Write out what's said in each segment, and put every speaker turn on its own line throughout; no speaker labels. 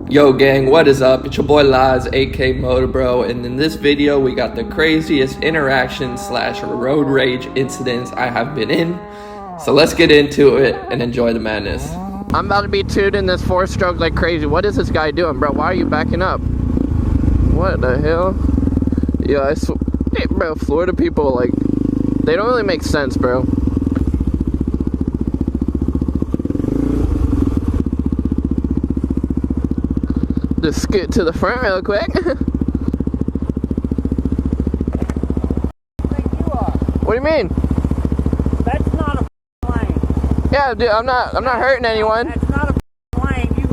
Yo gang, what is up? It's your boy Laz, aka MotoBroo, and in this video we got the craziest interaction / road rage incidents I have been in. So let's get into it and enjoy the madness. I'm about to be tooting this 4-stroke like crazy. What is this guy doing, bro? Why are you backing up? What the hell? Yeah, hey, bro, Florida people, like, they don't really make sense, bro. Just scoot to the front real quick. What do you mean?
That's not a lane.
Yeah, dude, I'm not hurting anyone.
That's not a lane. You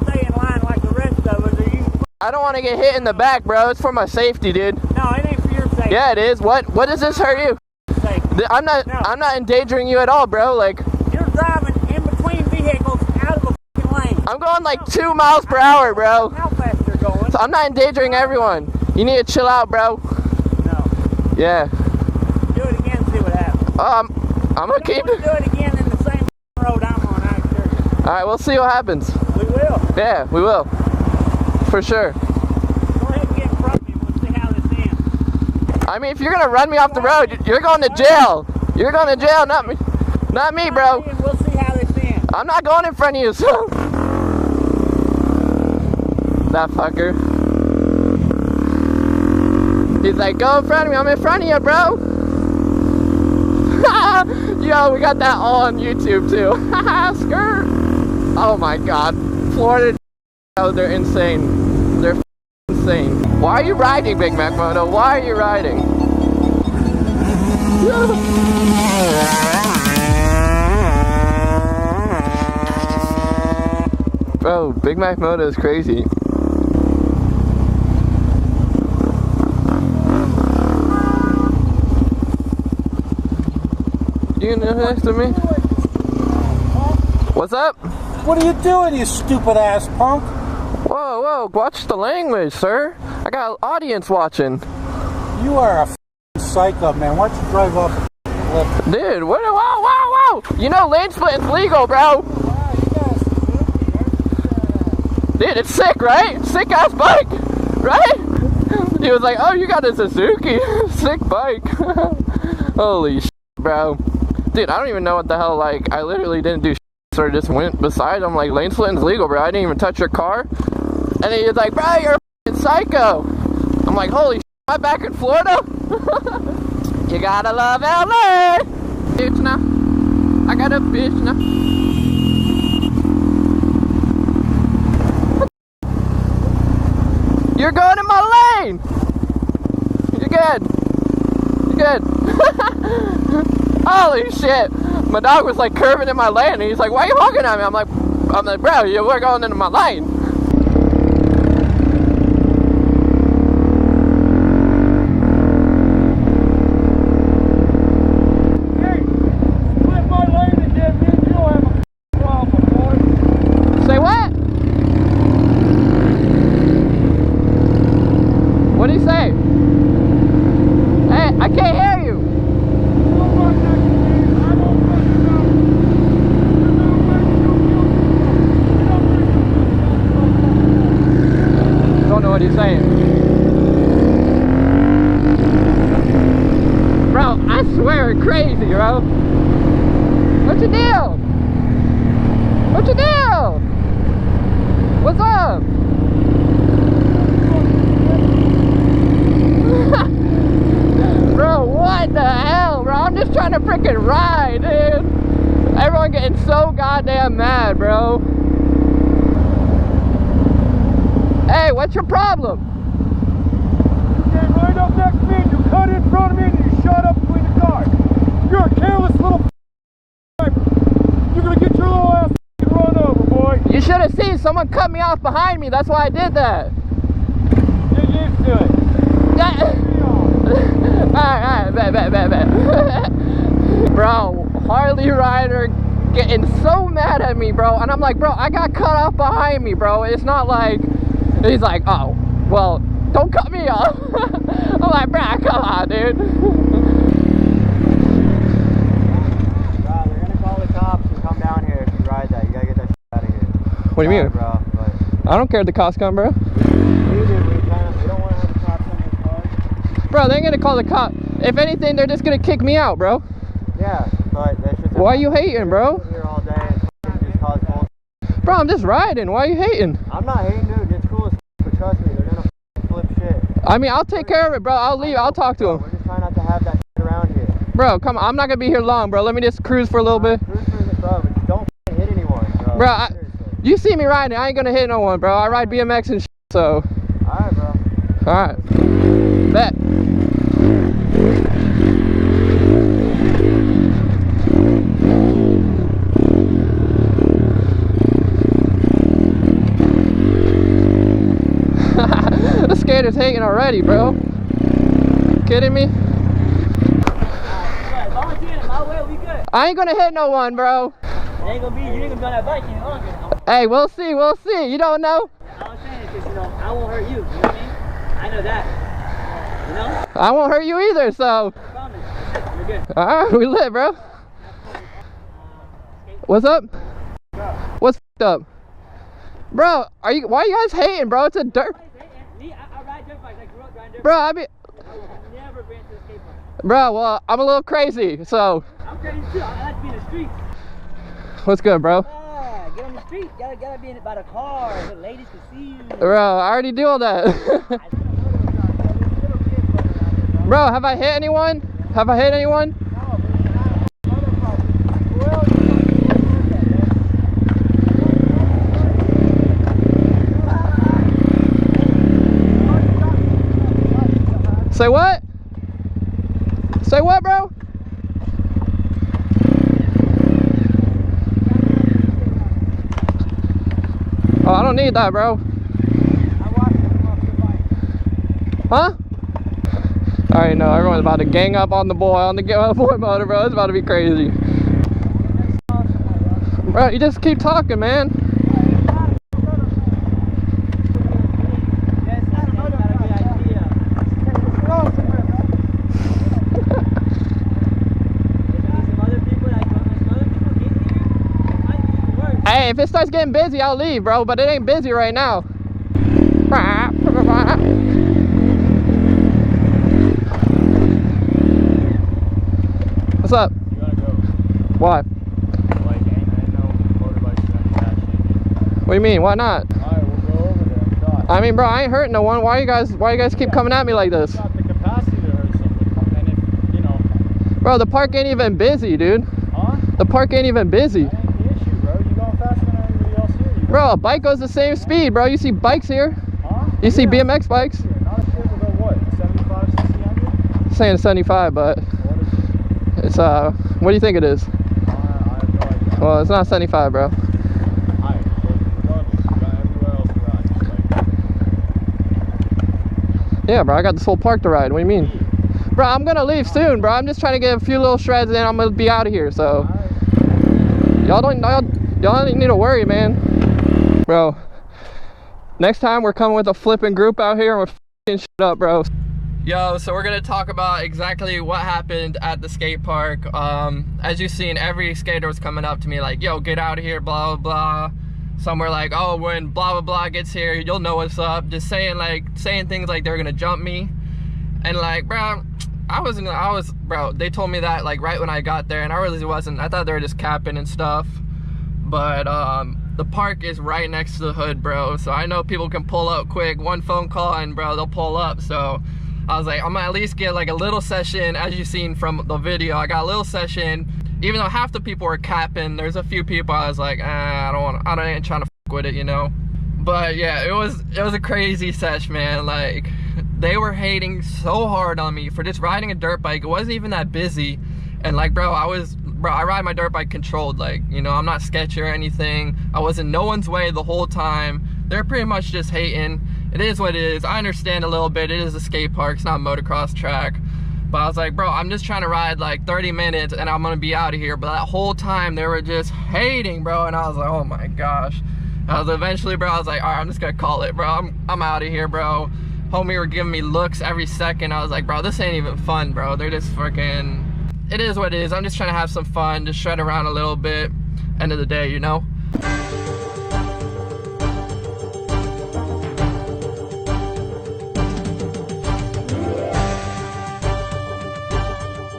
stay in line like the rest of us, or you.
I don't want to get hit in the back, bro. It's for my safety, dude.
No, it ain't for your safety.
Yeah, it is. What does this hurt you?
Safety.
I'm not endangering you at all, bro. Like,
you're driving in between vehicles out of a lane.
I'm going like 2 miles per hour, bro.
How fast you're going?
So I'm not endangering everyone. You need to chill out, bro.
No.
Yeah.
Do it again, see what happens.
I'm gonna keep
Do it again in the same road I'm on, I assure you.
All right, we'll see what happens.
We will.
Yeah, we will. For sure.
Go ahead and get in front of me. We'll see how this ends.
I mean, if you're gonna run me off the road, you're going to jail. You're going to jail, not me. Not me, bro.
We'll see how this ends.
I'm not going in front of you, so. That fucker. He's like, go in front of me. I'm in front of you, bro. Yo, we got that all on YouTube too. Skirt. Oh my god. Florida, they're insane. They're insane. Why are you riding, Big Mac Moto? Why are you riding? Bro, Big Mac Moto is crazy. You next to me? What's up?
What are you doing, you stupid ass punk?
Whoa, watch the language, sir. I got an audience watching.
You are a psycho, man. Why don't you drive off a cliff?
Dude, what? Whoa. You know lane splitting's legal, bro.
Wow, you guys
Dude, it's sick, right? Sick ass bike, right? He was like, oh, you got a Suzuki. Sick bike. Holy shit, bro. Dude, I don't even know what the hell, like, I literally didn't do shit, so I just went beside him, like, lane splitting's legal, bro. I didn't even touch your car. And he was like, bro, you're a f***ing psycho. I'm like, holy shit, am I back in Florida? You gotta love LA. Bitch now. I got a bitch now. You're going in my lane. You're good. You're good. Holy shit. My dog was like curving in my lane and he's like, why are you honking at me? I'm like, bro, we're going into my lane.
Hey, split my lane again, man. You don't have a problem, boy.
Say what? What'd he say? Hey, I can't hear you. Don't know what he's saying. Bro, I swear it's crazy, bro. What's your deal? What's your deal? What's up? Bro, what the hell, bro? I'm just trying to freaking ride, dude. Everyone getting so goddamn mad, bro. Hey, what's your problem?
You came right up next to me and you cut in front of me and you shot up between the cars. You're a careless little driver. You're gonna get your little ass run over, boy.
You should have seen someone cut me off behind me. That's why I did that.
Get used to it.
Alright, bet. Bro, Harley rider getting so mad at me, bro. And I'm like, bro, I got cut off behind me, bro. It's not like, he's like, oh, well, don't cut me off. I'm like, bro, come on, dude.
Bro, they're gonna call the cops and come down here if you ride that. You gotta get that shit out of here.
What do you mean?
Bro, but
I don't care if the cops come, bro.
We don't want to have the cops on the car.
Bro, they ain't gonna call the cop. If anything, they're just gonna kick me out, bro.
Yeah, but that's just...
Why are you hating, bro?
Here all day and just cause bullshit.
Bro, I'm just riding. Why are you hating?
I'm not hating, dude. It's cool as but trust me, they're gonna flip shit.
I mean, I'll take care of it, bro. I'll leave. I'll talk to
We're
him.
just trying not to have that shit around here.
Bro, come on. I'm not gonna be here long, bro. Let me just cruise for a little bit.
Cruise for it, bro, but don't hit anyone, bro.
Bro, you see me riding. I ain't gonna hit no one, bro. I ride BMX and shit, so.
Alright, bro.
Alright. Bet. The skater's hating already, bro. Kidding me? I ain't gonna hit no one, bro.
You ain't gonna be on that bike any longer.
Hey, we'll see, we'll see. You don't know?
I was saying because, you know, I won't hurt you. You know what I mean? I know that. You know?
I won't hurt you either, so.
I promise. You're good.
Alright, we lit, bro. What's up? What's f***ed up? Bro, why are you guys hating, bro? It's a dirt.
Me, I ride dirt bikes. I grew up riding dirt bikes.
Bro, I mean.
I would never been to a skate park.
Bro, well, I'm a little crazy, so.
I'm crazy too. I like to be in the streets.
What's good, bro?
Yeah, get on the street. Gotta be in by the car so ladies can see you.
Bro, I already do all that. Bro, have I hit anyone? Have I hit anyone? Say what? Say what, bro? Oh, I don't need that, bro. Huh? I already know everyone's about to gang up on the boy on the boy motor, bro. It's about to be crazy. Bro, you just keep talking, man. Hey, if it starts getting busy, I'll leave, bro, but it ain't busy right now. What's up?
You gotta go.
Why?
Like, ain't no motorbikes that catch you.
What do you mean? Why not?
Alright, we'll go over there. Shot.
I mean, bro, I ain't hurting no one. Why you guys keep coming at me like this?
You got the capacity to hurt somebody. And if, you know.
Bro, the park ain't even busy, dude.
Huh?
The park ain't even busy.
That ain't the issue, bro. You going faster than everybody else here. You
Bro, a bike goes the same speed, bro. You see bikes here.
Huh?
You see
Yeah.
BMX bikes.
Here, not a shit will go what? 75, 60, 100?
Saying 75, but
What is it?
it's what do you think it is?
I have no idea.
Well, it's not 75, bro.
Alright, well, regardless, you got everywhere else to ride. Like,
Yeah, bro, I got this whole park to ride. What do you mean? Bro, I'm gonna leave soon, bro. I'm just trying to get a few little shreds and then I'm gonna be out of here, so. Y'all don't need to worry, man. Bro, next time we're coming with a flipping group out here and we're f***ing shit up, bro. Yo, so we're gonna talk about exactly what happened at the skate park. As you've seen, every skater was coming up to me like, yo, get out of here, blah, blah, blah. Some were like, oh, when blah, blah, blah gets here, you'll know what's up. Just saying things like they're gonna jump me. And like, bro, bro, they told me that like right when I got there and I really wasn't. I thought they were just capping and stuff. But the park is right next to the hood, bro. So I know people can pull up quick. One phone call and bro, they'll pull up. So I was like, I'm gonna at least get like a little session. As you've seen from the video, I got a little session. Even though half the people were capping, there's a few people I was like, I ain't trying to fuck with it, you know. But yeah, it was a crazy sesh, man. Like, they were hating so hard on me for just riding a dirt bike. It wasn't even that busy. And like, bro, I ride my dirt bike controlled. Like, you know, I'm not sketchy or anything. I was in no one's way the whole time. They're pretty much just hating. It is what it is. I understand a little bit. It is a skate park. It's not a motocross track. But I was like, bro, I'm just trying to ride like 30 minutes and I'm gonna be out of here. But that whole time they were just hating, bro. And I was like, oh my gosh. Eventually, bro, I was like, all right, I'm just gonna call it, bro. I'm out of here, bro. Homie were giving me looks every second. I was like, bro, this ain't even fun, bro. They're just freaking, it is what it is. I'm just trying to have some fun, just shred around a little bit. End of the day, you know?